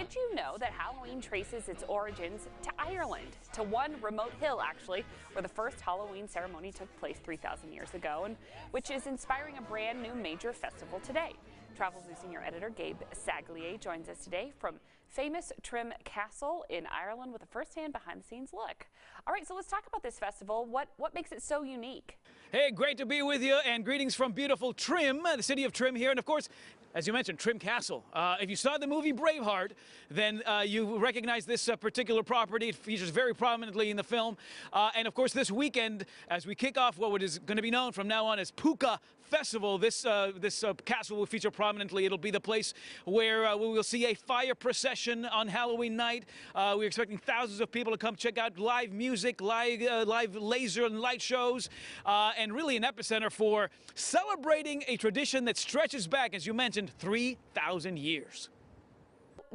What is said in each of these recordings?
did you know that Halloween traces its origins to Ireland, to one remote hill actually, where the first Halloween ceremony took place 3,000 years ago, and which is inspiring a brand new major festival today? Travel Zoo senior editor Gabe Saglier joins us today from famous Trim Castle in Ireland with a first-hand behind-the-scenes look. All right, so let's talk about this festival. What makes it so unique? Hey, great to be with you, and greetings from beautiful Trim, the city of Trim here, and of course, as you mentioned, Trim Castle. If you saw the movie Braveheart, then you recognize this particular property. It features very prominently in the film. And of course, this weekend, as we kick off what is going to be known from now on as Puka Festival, this castle will feature prominently. It'll be the place where we will see a fire procession on Halloween night. We're expecting thousands of people to come check out live music, live laser and light shows, and really an epicenter for celebrating a tradition that stretches back, as you mentioned, 3,000 years.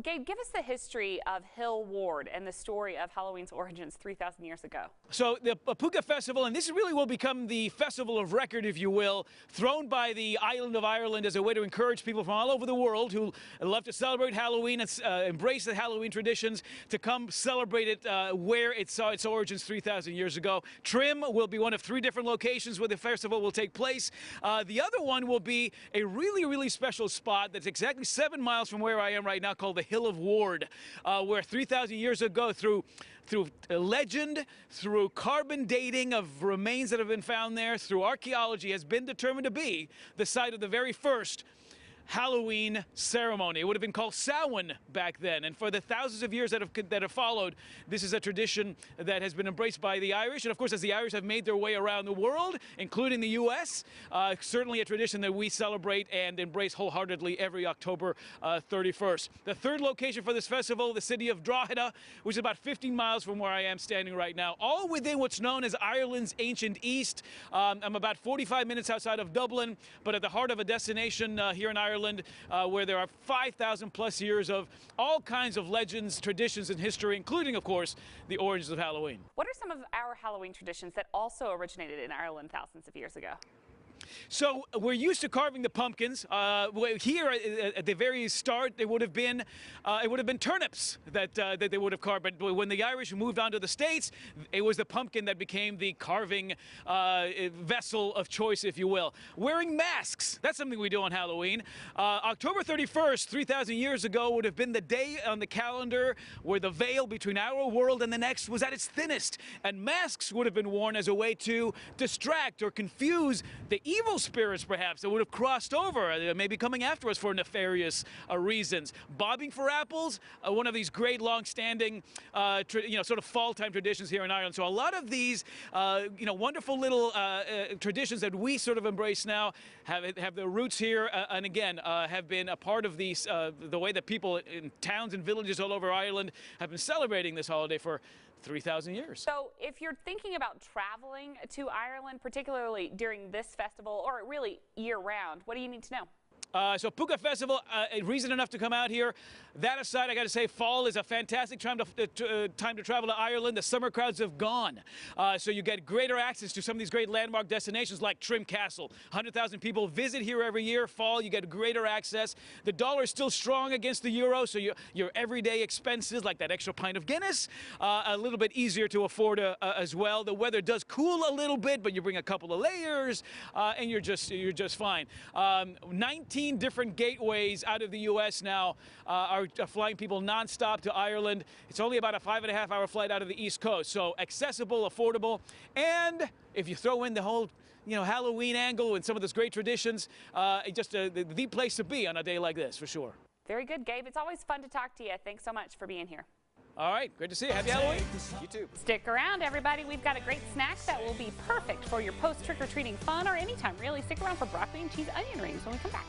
Gabe, give us the history of Hill Ward and the story of Halloween's origins 3,000 years ago. So the Puka Festival, and this really will become the festival of record, if you will, thrown by the island of Ireland as a way to encourage people from all over the world who love to celebrate Halloween and embrace the Halloween traditions to come celebrate it where it saw its origins 3,000 years ago. Trim will be one of 3 different locations where the festival will take place. The other one will be a really, really special spot that's exactly 7 miles from where I am right now, called the Hill of Ward, where 3,000 years ago, through legend, through carbon dating of remains that have been found there, through archaeology, has been determined to be the site of the very first Halloween ceremony. It would have been called Samhain back then, and for the thousands of years that have followed, this is a tradition that has been embraced by the Irish, and of course, as the Irish have made their way around the world, including the U.S., certainly a tradition that we celebrate and embrace wholeheartedly every October 31st. The third location for this festival, the city of Drogheda, which is about 15 miles from where I am standing right now, all within what's known as Ireland's ancient East. I'm about 45 minutes outside of Dublin, but at the heart of a destination here in Ireland, where there are 5,000 plus years of all kinds of legends, traditions, and history, including, of course, the origins of Halloween. What are some of our Halloween traditions that also originated in Ireland thousands of years ago? So we're used to carving the pumpkins. Here at the very start, it would have been turnips that they would have carved. But when the Irish moved on to the States, it was the pumpkin that became the carving vessel of choice, if you will. Wearing masks, that's something we do on Halloween. October 31st, 3,000 years ago, would have been the day on the calendar where the veil between our world and the next was at its thinnest. And masks would have been worn as a way to distract or confuse the evil spirits, perhaps, that would have crossed over, maybe coming after us for nefarious reasons. Bobbing for apples, one of these great long-standing, sort of fall-time traditions here in Ireland. So a lot of these, wonderful little traditions that we sort of embrace now have their roots here, and again, have been a part of these, the way that people in towns and villages all over Ireland have been celebrating this holiday for 3,000 years. So if you're thinking about traveling to Ireland, particularly during this festival, or really year-round, what do you need to know? So Puka Festival, reason enough to come out here. That aside, I got to say, fall is a fantastic time to travel to Ireland. The summer crowds have gone, so you get greater access to some of these great landmark destinations like Trim Castle. 100,000 people visit here every year. Fall, you get greater access. The dollar is still strong against the euro, so your everyday expenses, like that extra pint of Guinness, a little bit easier to afford as well. The weather does cool a little bit, but you bring a couple of layers, and you're just fine. 19 different gateways out of the U.S. now are flying people nonstop to Ireland. It's only about a 5.5-hour flight out of the East Coast, so accessible, affordable, and if you throw in the whole Halloween angle and some of those great traditions, just the place to be on a day like this, for sure. Very good, Gabe. It's always fun to talk to you. Thanks so much for being here. All right, great to see you. Happy Halloween. You too. Stick around, everybody. We've got a great snack that will be perfect for your post-trick-or-treating fun or anytime, really. Stick around for broccoli and cheese onion rings when we come back.